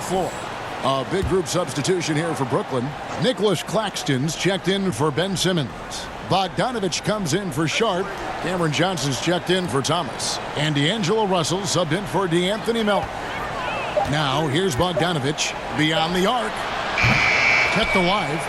Floor. A big group substitution here for Brooklyn. Nicholas Claxton's checked in for Ben Simmons. Bogdanovich comes in for Sharp. Cameron Johnson's checked in for Thomas. And D'Angelo Russell subbed in for DeAnthony Melton. Now here's Bogdanovich beyond the arc. Kept alive.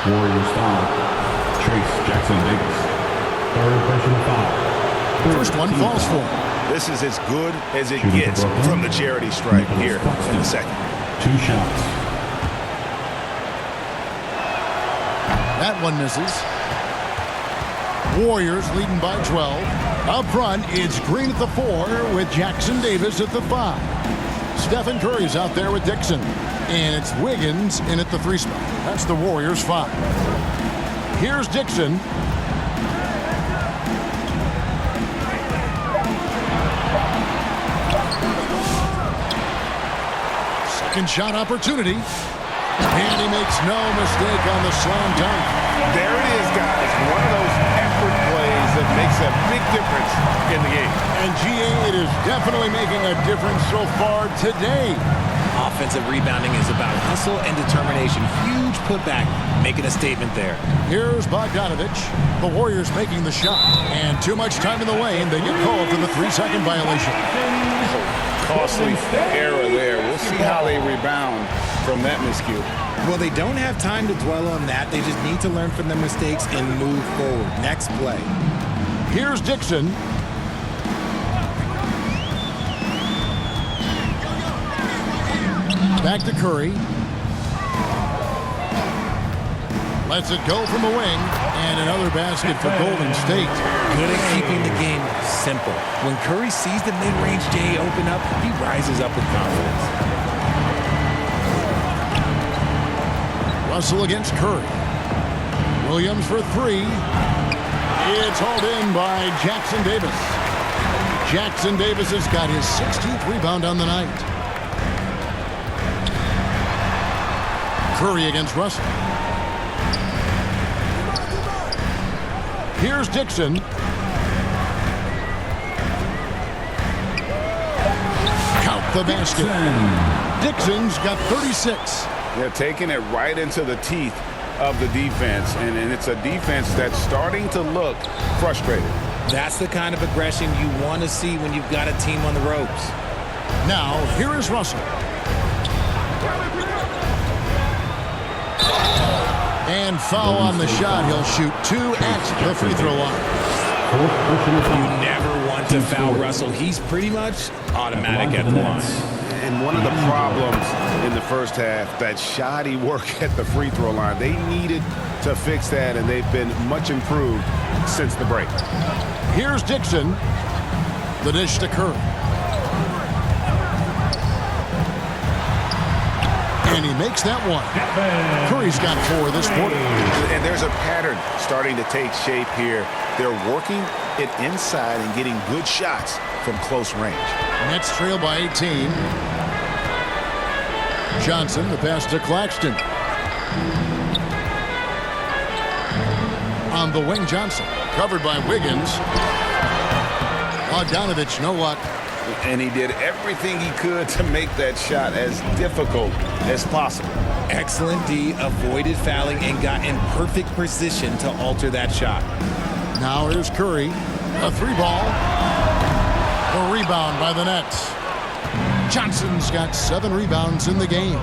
Warriors foul. Trace Jackson Davis. Third personal foul. First one falls for him. This is as good as it gets from the charity stripe here in the second. 2 shots. That one misses. Warriors leading by 12. Up front, it's Green at the 4 with Jackson Davis at the 5. Stephen Curry's out there with Dixon. And it's Wiggins in at the 3 spot. That's the Warriors' 5. Here's Dixon. Second shot opportunity. And he makes no mistake on the slam dunk. There it is, guys. One of those effort plays that makes a big difference in the game. And GA, it is definitely making a difference so far today. Offensive rebounding is about hustle and determination. Huge putback, making a statement there. Here's Bogdanovich. The Warriors making the shot. And too much time in the lane. They get called for the 3-second violation. Costly error there. We'll see how they rebound from that miscue. Well, they don't have time to dwell on that. They just need to learn from their mistakes and move forward. Next play. Here's Dixon. Back to Curry. Lets it go from the wing. And another basket for Golden State. Good at keeping the game simple. When Curry sees the mid-range J open up, he rises up with confidence. Russell against Curry. Williams for 3. It's hauled in by Jackson Davis. Jackson Davis has got his 16th rebound on the night. Curry against Russell. Here's Dixon. Count the basket. Dixon's got 36. They're taking it right into the teeth of the defense, and it's a defense that's starting to look frustrated. That's the kind of aggression you want to see when you've got a team on the ropes. Now, here is Russell. And foul on the shot. He'll shoot 2 at the free throw line. You never want to foul Russell. He's pretty much automatic at the line. And one of the problems in the first half, that shoddy work at the free throw line. They needed to fix that, and they've been much improved since the break. Here's Dixon. The dish to Curry. And he makes that one. Curry's got 4 this quarter. And there's a pattern starting to take shape here. They're working it inside and getting good shots from close range. Nets trail by 18. Johnson, the pass to Claxton. On the wing, Johnson. Covered by Wiggins. Bogdanovich, no luck. And he did everything he could to make that shot as difficult as possible. Excellent D, avoided fouling and got in perfect position to alter that shot. Now here's Curry. A 3-ball. A rebound by the Nets. Johnson's got 7 rebounds in the game.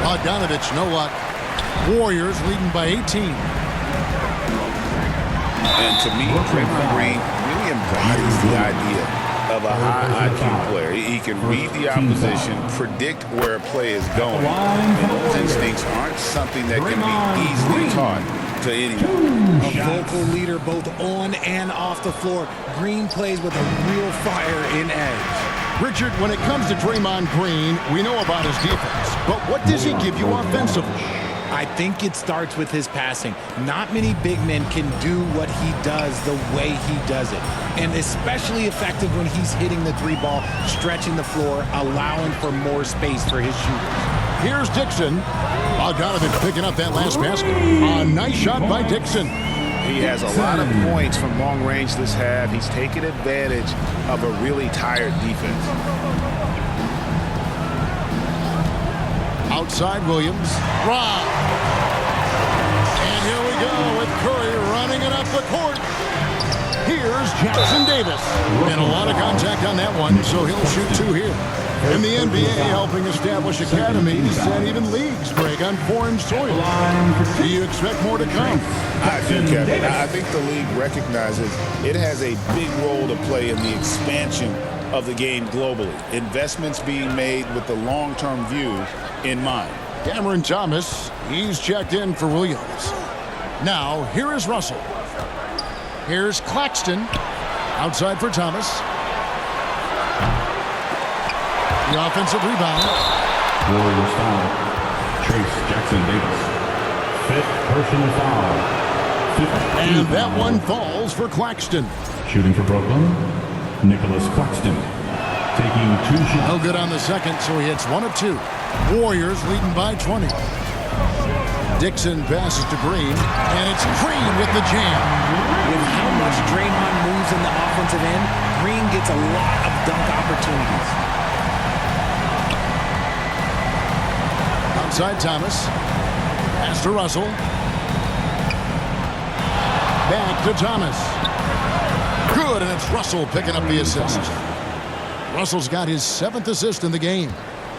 Bogdanovich, no luck. Warriors leading by 18. And to me, Draymond Green really embodies the idea of a high IQ player. He can read the opposition, predict where a play is going. And those instincts aren't something that can be easily taught to anyone. A vocal leader both on and off the floor. Green plays with a real fire in edge. Richard, when it comes to Draymond Green, we know about his defense. But what does he give you offensively? I think it starts with his passing. Not many big men can do what he does the way he does it. And especially effective when he's hitting the 3-ball, stretching the floor, allowing for more space for his shooters. Here's Dixon. Bogdanovich picking up that last basket. A nice shot by Dixon. He has a lot of points from long range this half. He's taken advantage of a really tired defense. Outside Williams. Rob. And here we go with Curry running it up the court. Here's Jackson Davis. And a lot of contact on that one, so he'll shoot 2 here. In the NBA, helping establish academies and even leagues break on foreign soil. Do you expect more to come? I do, Kevin. I think the league recognizes it has a big role to play in the expansion of the game globally. Investments being made with the long-term view in mind. Cameron Thomas, he's checked in for Williams. Now, here is Russell. Here's Claxton. Outside for Thomas. The offensive rebound. Warriors foul. Trace Jackson Davis. 5th personal foul. And that one falls for Claxton. Shooting for Brooklyn, Nicholas Claxton. Taking 2 shots. No good on the second, so he hits 1 of 2. Warriors leading by 20. Dixon passes to Green, and it's Green with the jam. With how much Draymond moves in the offensive end, Green gets a lot of dunk opportunities. Outside Thomas. Pass to Russell. Back to Thomas. Good, and it's Russell picking up the assist. Russell's got his 7th assist in the game.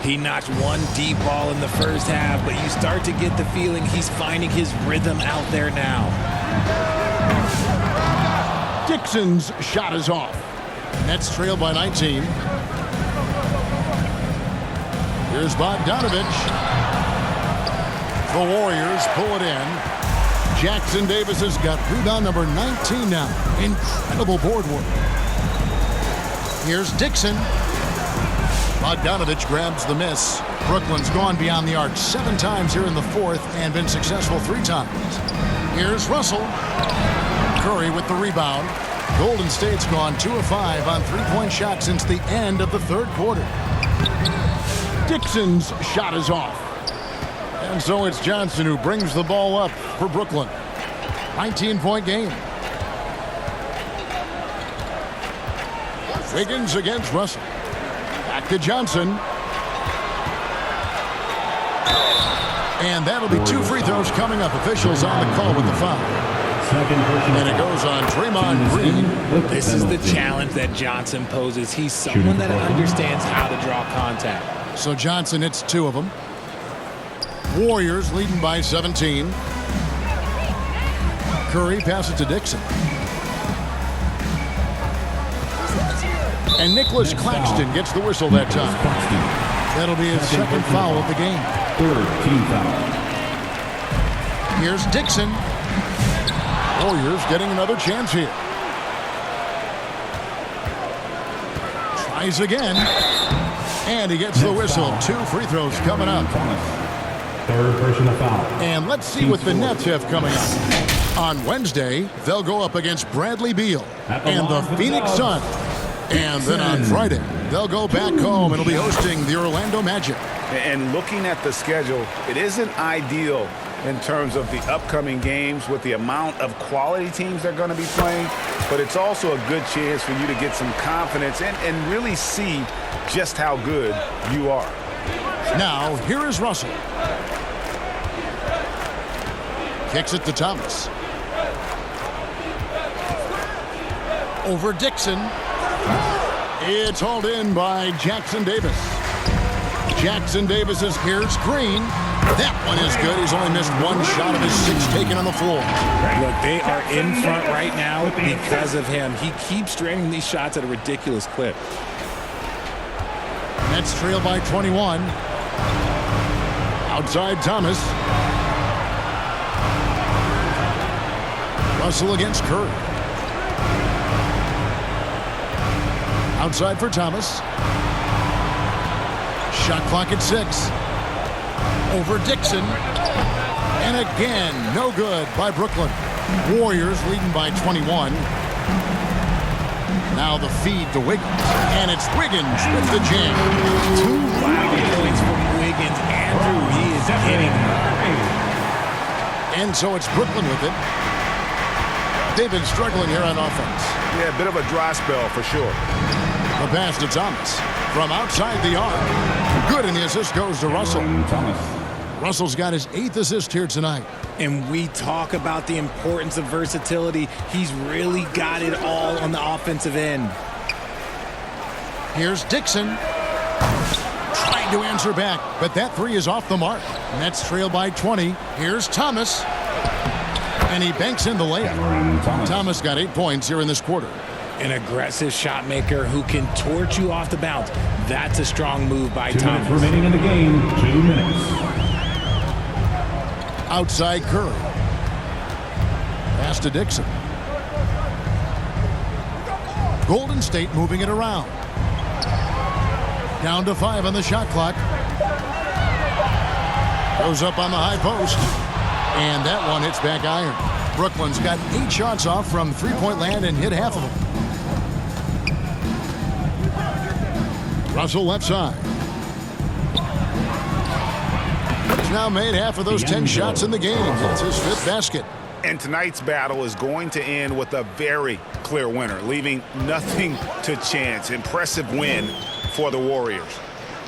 He notched 1 deep ball in the first half, but you start to get the feeling he's finding his rhythm out there now. Dixon's shot is off. Nets trail by 19. Here's Bogdanovich. The Warriors pull it in. Jackson Davis has got rebound number 19 now. Incredible board work. Here's Dixon. Bogdanovich grabs the miss. Brooklyn's gone beyond the arc 7 times here in the 4th and been successful 3 times. Here's Russell. Curry with the rebound. Golden State's gone 2 of 5 on 3-point shots since the end of the 3rd quarter. Dixon's shot is off. And so it's Johnson who brings the ball up for Brooklyn. 19-point game. Wiggins against Russell. Back to Johnson. And that'll be 2 free throws coming up. Officials on the call with the foul. And it goes on Draymond Green. This is the challenge that Johnson poses. He's someone that understands how to draw contact. So Johnson hits 2 of them. Warriors leading by 17. Curry passes to Dixon. And Nicholas Claxton gets the whistle that time. That'll be his 2nd foul of the game. 3rd team foul. Here's Dixon. Warriors getting another chance here. Tries again. And he gets the whistle. 2 free throws coming up. 3rd personal foul. And let's see what the Nets have coming up. On Wednesday, they'll go up against Bradley Beal and the Phoenix Suns. And then on Friday, they'll go back home and will be hosting the Orlando Magic. And looking at the schedule, it isn't ideal in terms of the upcoming games with the amount of quality teams they're going to be playing, but it's also a good chance for you to get some confidence and really see just how good you are. Now, here is Russell. Kicks it to Thomas. Over Dixon. It's hauled in by Jackson Davis. Jackson Davis is here's Green. That one is good. He's only missed 1 shot of his 6 taken on the floor. Look, they are in front right now because of him. He keeps draining these shots at a ridiculous clip. Nets trail by 21. Outside Thomas. Russell against Curry. Outside for Thomas. Shot clock at 6. Over Dixon. And again, no good by Brooklyn. Warriors leading by 21. Now the feed to Wiggins. And it's Wiggins with the jam. 2 loud points from Wiggins. Andrew, he is hitting. And so it's Brooklyn with it. They've been struggling here on offense. Yeah, a bit of a dry spell for sure. The pass to Thomas from outside the arc. Good, and the assist goes to Russell. Thomas. Russell's got his 8th assist here tonight. And we talk about the importance of versatility. He's really got it all on the offensive end. Here's Dixon. Trying to answer back, but that 3 is off the mark. Nets trail by 20. Here's Thomas. And he banks in the layup. Thomas got 8 points here in this quarter. An aggressive shot maker who can torch you off the bounce. That's a strong move by Thomas. 2 minutes remaining in the game. 2 minutes. Outside Curry. Pass to Dixon. Golden State moving it around. Down to 5 on the shot clock. Goes up on the high post. And that one hits back iron. Brooklyn's got 8 shots off from three-point land and hit half of them. Russell left side. He's now made half of those 10 shots in the game. That's his 5th basket. And tonight's battle is going to end with a very clear winner, leaving nothing to chance. Impressive win for the Warriors.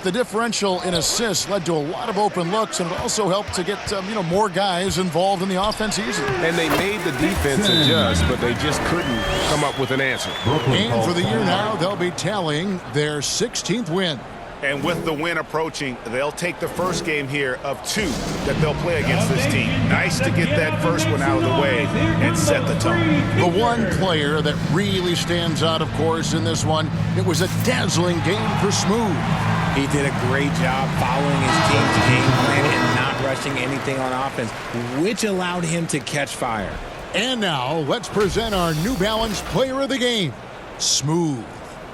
The differential in assists led to a lot of open looks, and it also helped to get more guys involved in the offense easily. And they made the defense adjust, but they just couldn't come up with an answer. And for the year now, they'll be tallying their 16th win. And with the win approaching, they'll take the first game here of 2 that they'll play against this team. Nice to get that first one out of the way and set the tone. The one player that really stands out, of course, in this one, it was a dazzling game for Smooth. He did a great job following his team's game plan and not rushing anything on offense, which allowed him to catch fire. And now, let's present our New Balance player of the game, Smooth.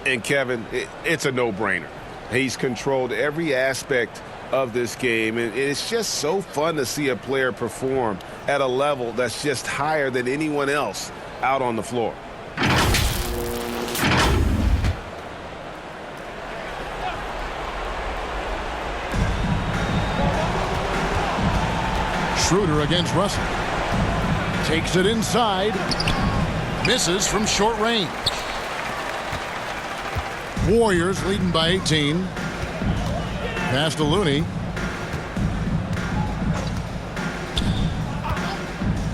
And Kevin, it's a no-brainer. He's controlled every aspect of this game, and it's just so fun to see a player perform at a level that's just higher than anyone else out on the floor. Schroeder against Russell. Takes it inside. Misses from short range. Warriors leading by 18. Pass to Looney.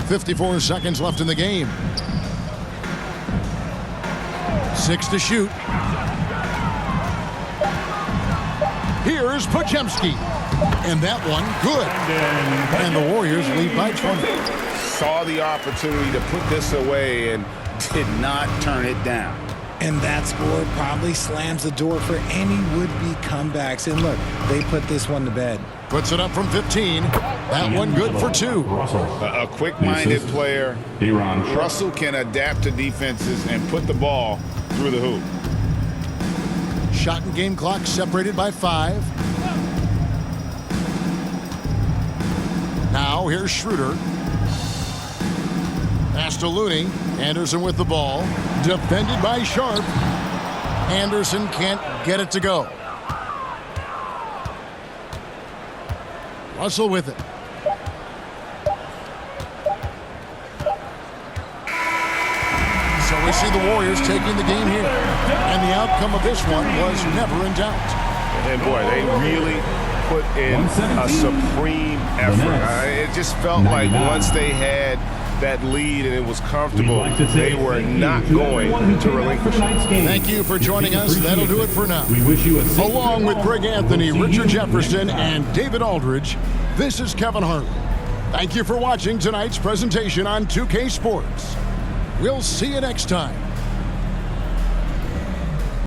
54 seconds left in the game. 6 to shoot. Here's Podziemski. And that one, good. And the Warriors lead by 20. Saw the opportunity to put this away and did not turn it down. And that score probably slams the door for any would-be comebacks. And look, they put this one to bed. Puts it up from 15. That one good for 2. A quick-minded player. Russell can adapt to defenses and put the ball through the hoop. Shot and game clock separated by 5. Now here's Schroeder. Pass to Looney. Anderson with the ball. Defended by Sharp. Anderson can't get it to go. Russell with it. So we see the Warriors taking the game here. And the outcome of this one was never in doubt. And boy, they really put in a supreme effort. It just felt like once they had that lead and it was comfortable, they were not going to relinquish it. Thank you for joining us. That'll do it for now. Along with Greg Anthony, Richard Jefferson, and David Aldridge, this is Kevin Harlan. Thank you for watching tonight's presentation on 2K Sports. We'll see you next time.